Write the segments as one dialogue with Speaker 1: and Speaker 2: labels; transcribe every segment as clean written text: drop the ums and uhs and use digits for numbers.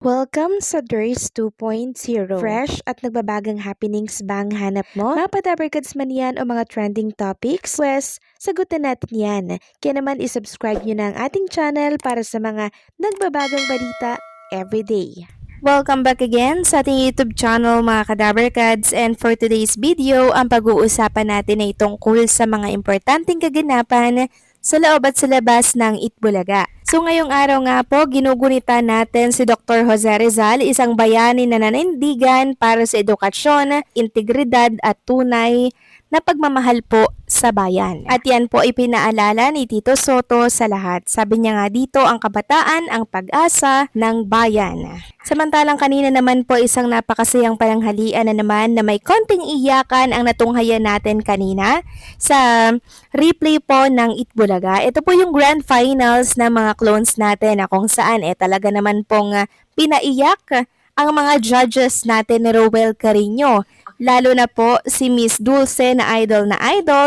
Speaker 1: Welcome sa DRS 2.0. Fresh at nagbabagang happenings bang hanap mo? Mga padabarkads man yan o mga trending topics? Pwes, sagutin natin yan. Kaya naman isubscribe nyo na ang ating channel para sa mga nagbabagang balita everyday. Welcome back again sa ating YouTube channel mga Kadabarkads, and for today's video, ang pag-uusapan natin ay tungkol sa mga importanteng kaganapan sa loob at sa labas ng Itbulaga. So ngayong araw nga po, ginugunita natin si Dr. Jose Rizal, isang bayani na nanindigan para sa edukasyon, integridad at tunay na pagmamahal po sa bayan. At yan po ipinaalala ni Tito Soto sa lahat. Sabi niya nga dito, ang kabataan ang pag-asa ng bayan. Samantalang kanina naman po isang napakasayang pananghalian na naman na may konting iyakan ang natunghayan natin kanina sa replay po ng Itbulaga. Ito po yung grand finals ng mga clones natin na kung saan talaga naman pong pinaiyak ang mga judges natin ni Rowell Carino. Lalo na po si Miss Dulce na idol,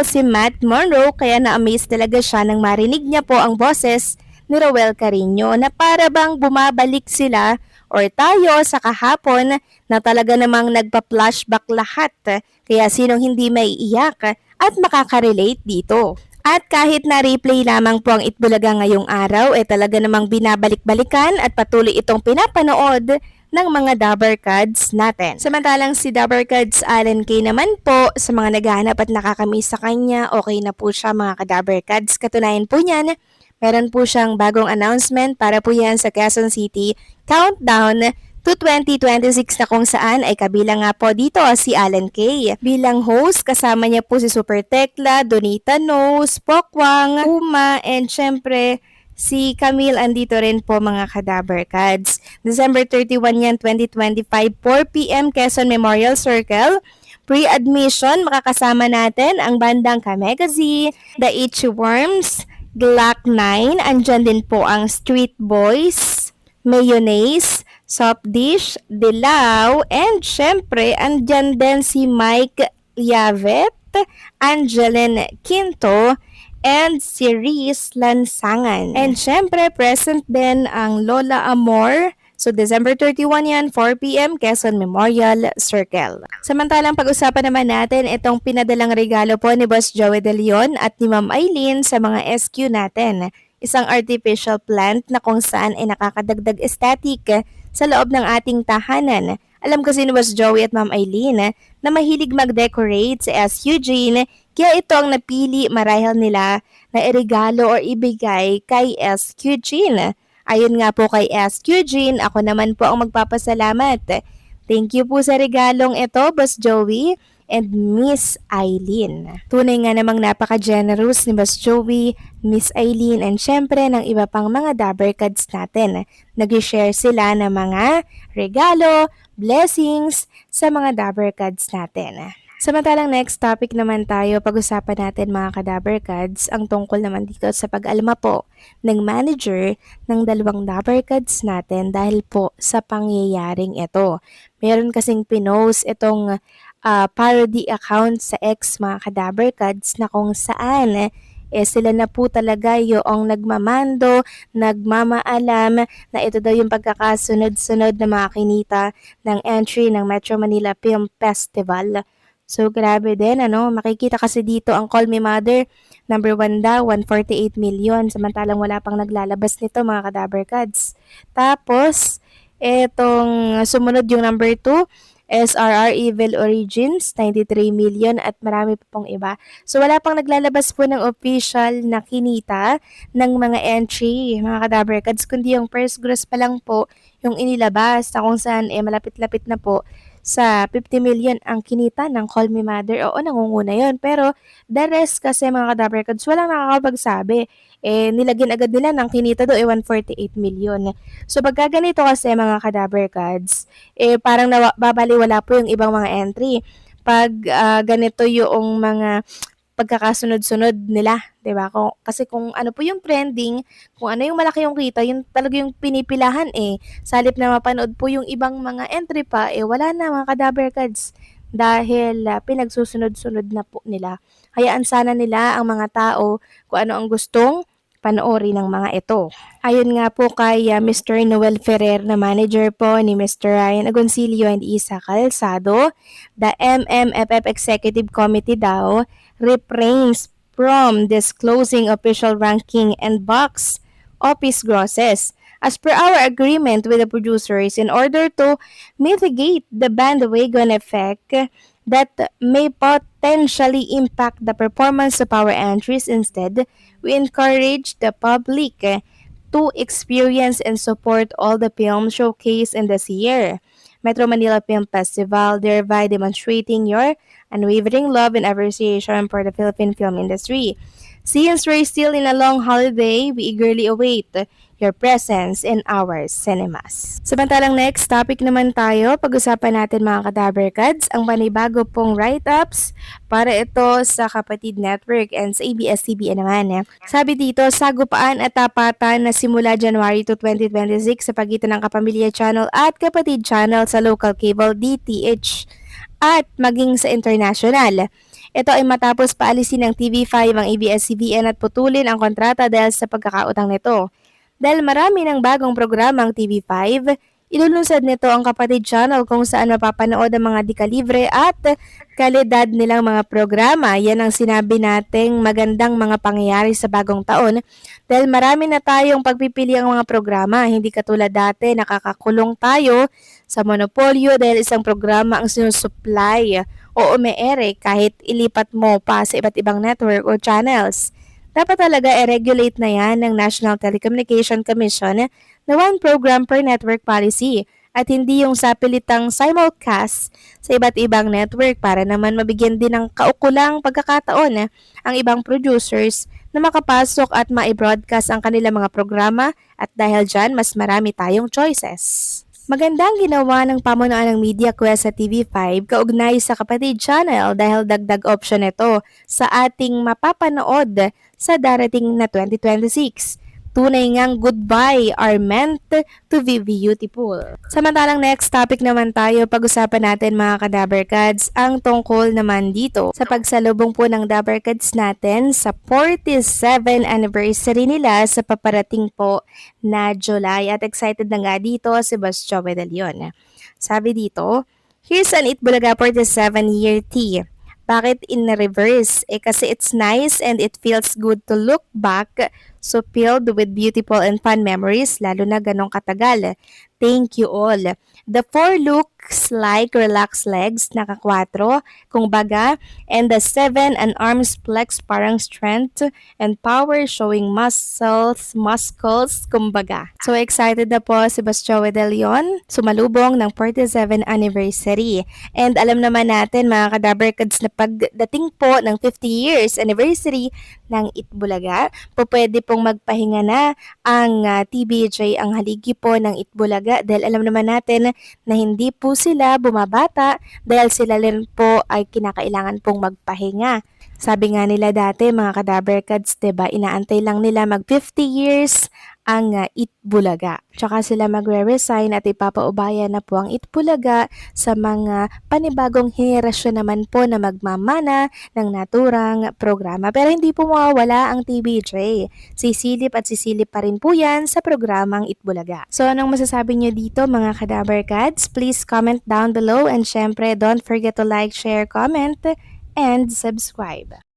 Speaker 1: si Matt Monroe, kaya na-amaze talaga siya nang marinig niya po ang boses ni Rowell Carino na para bang bumabalik sila or tayo sa kahapon na talaga namang nagpa-flashback lahat. Kaya sinong hindi maiiyak at makaka-relate dito. At kahit na replay lamang po ang Itbulaga ngayong araw, talaga namang binabalik-balikan at patuloy itong pinapanood ng mga Dabarkads natin. Samantalang si Dabarkads Alan K naman po, sa mga naghahanap at nakakamiss sa kanya, okay na po siya mga Kadabarkads. Katunayan po niyan, meron po siyang bagong announcement para po yan sa Quezon City Countdown to 2026 na kung saan ay kabilang nga po dito si Alan K. Bilang host, kasama niya po si Super Tekla, Donita Nose, Pokwang, Uma, and syempre si Camille andito rin po mga Kadabarkads. December 31 yan, 2025, 4 p.m. Quezon Memorial Circle. Pre-admission, makakasama natin ang bandang Kamegazee, The Itchy Worms, Glock 9, andyan din po ang Street Boys, Mayonnaise, Soft Dish, Dilaw, and syempre andyan din si Mike Yavet, Angeline Quinto, and si Reese Lansangan. And syempre, present din ang Lola Amor. So, December 31 yan, 4 p.m. Quezon Memorial Circle. Samantalang pag-usapan naman natin itong pinadalang regalo po ni Boss Joey De Leon at ni Ma'am Eileen sa mga SQ natin. Isang artificial plant na kung saan ay nakakadagdag aesthetic sa loob ng ating tahanan. Alam ko si Boss Joey at Ma'am Eileen na mahilig mag-decorate sa SQ Jean, kaya ito ang napili marahil nila na iregalo o ibigay kay SQ Jean. Ayon nga po kay SQ Jean, ako naman po ang magpapasalamat. Thank you po sa regalong ito, Boss Joey and Miss Eileen. Tunay nga namang napaka-generous ni Boss Joey, Miss Eileen, and syempre ng iba pang mga Dabarkads natin. Nag-share sila ng mga regalo, blessings sa mga Dabarkads natin. Samantalang next topic naman tayo, pag-usapan natin mga Kadabarkads, ang tungkol naman dito sa pag-alma po ng manager ng dalawang Dabarkads natin dahil po sa pangyayaring ito. Meron kasing pinost itong parody account sa X mga Kadabarkads na kung saan sila na po talaga yung nagmamando, nagmamaalam na ito daw yung pagkakasunod-sunod na mga kinita ng entry ng Metro Manila Film Festival. So, grabe din, makikita kasi dito ang Call Me Mother, number 1 daw, 148 million, samantalang wala pang naglalabas nito mga Kadabarkads. Tapos, etong sumunod yung number 2, SRR Evil Origins, 93 million at marami pa pong iba. So, wala pang naglalabas po ng official na kinita ng mga entry, mga Kadabarkads, kundi yung first gross pa lang po yung inilabas na kung saan malapit-lapit na po sa 50 million ang kinita ng Call Me Mother. Oo, nangunguna yon. Pero the rest kasi mga Kadabarkads, walang nakakapagsabi. Nilagyan agad nila ng kinita do 148 million. So pagka ganito kasi mga Kadabarkads, parang babaliwala po yung ibang mga entry. Pag ganito yung mga pagkakasunod-sunod nila, 'di ba? Kasi kung ano po yung trending, kung ano yung malaki yung kita, yun talaga yung pinipilahan Sa halip na mapanood po yung ibang mga entry pa, wala na mga Kadabarkads dahil pinagsusunod-sunod na po nila. Hayaan sana nila ang mga tao kung ano ang gustong panoorin ng mga ito. Ayon nga po kay Mr. Noel Ferrer na manager po ni Mr. Ryan Agoncillo and Isa Calzado, the MMFF Executive Committee daw refrains from disclosing official ranking and box office grosses as per our agreement with the producers in order to mitigate the bandwagon effect that may potentially impact the performance of our entries. Instead, we encourage the public to experience and support all the films showcased in this year. Metro Manila Film Festival, thereby demonstrating your unwavering love and appreciation for the Philippine film industry. Since we're still in a long holiday, we eagerly await your presence in our cinemas. Samantalang next topic naman tayo, pag-usapan natin mga Kadaberkads, ang panibago pong write-ups para ito sa Kapatid Network and sa ABS-CBN naman. Sabi dito, sagupaan at tapatan na simula January to 2026 sa pagitan ng Kapamilya Channel at Kapatid Channel sa local cable DTH at maging sa international. Ito ay matapos paalisin ng TV5 ang ABS-CBN at putulin ang kontrata dahil sa pagkakautang nito. Dahil marami ng bagong programang TV5, ilulunsad nito ang Kapatid Channel kung saan mapapanood ang mga dekalibre at kalidad nilang mga programa. Yan ang sinabi nating magandang mga pangyayari sa bagong taon dahil marami na tayong pagpipili ang mga programa. Hindi katulad dati nakakakulong tayo sa monopolyo dahil isang programa ang sinusupply o umeere kahit ilipat mo pa sa iba't ibang network o channels. Dapat talaga i-regulate na yan ng National Telecommunication Commission na one program per network policy at hindi yung sapilitang simulcast sa iba't ibang network para naman mabigyan din ng kaukulang pagkakataon ang ibang producers na makapasok at ma-broadcast ang kanilang mga programa at dahil dyan mas marami tayong choices. Magandang ginawa ng pamunuan ng Media Quest sa TV5 kaugnay sa Kapatid Channel dahil dagdag option ito sa ating mapapanood sa darating na 2026. Tunay ngang goodbye are meant to be beautiful. Samantalang next topic naman tayo, pag-usapan natin mga Kadaberkads ang tungkol naman dito sa pagsalubong po ng Daberkads natin sa 47 anniversary nila sa paparating po na July at excited na nga dito si Boss Joey De Leon. Sabi dito, here's an Itbulaga 47-year tea. Bakit in reverse? Kasi it's nice and it feels good to look back, so filled with beautiful and fun memories, lalo na ganong katagal. Thank you all. The 4 looks like relaxed legs, naka-4, kung baga, and the 7 an arms flex parang strength and power showing muscles, kumbaga. So excited na po si Boss Joey De Leon, sumalubong ng 47 anniversary. And alam naman natin mga Kadaberkads na pagdating po ng 50 years anniversary ng Itbulaga, po pwede pong magpahinga na ang TBJ, ang haligi po ng Itbulaga dahil alam naman natin na hindi po sila bumabata dahil sila rin po ay kinakailangan pong magpahinga. Sabi nga nila dati mga Kadaberkads, diba, inaantay lang nila mag 50 years ang Itbulaga. Tsaka sila magre-resign at ipapaubaya na po ang Itbulaga sa mga panibagong henerasyon naman po na magmamana ng naturang programa. Pero hindi po mawawala ang TBJ. Sisilip at sisilip pa rin po yan sa programang Itbulaga. So anong masasabi nyo dito mga Kadaberkads? Please comment down below and syempre don't forget to like, share, comment, and subscribe.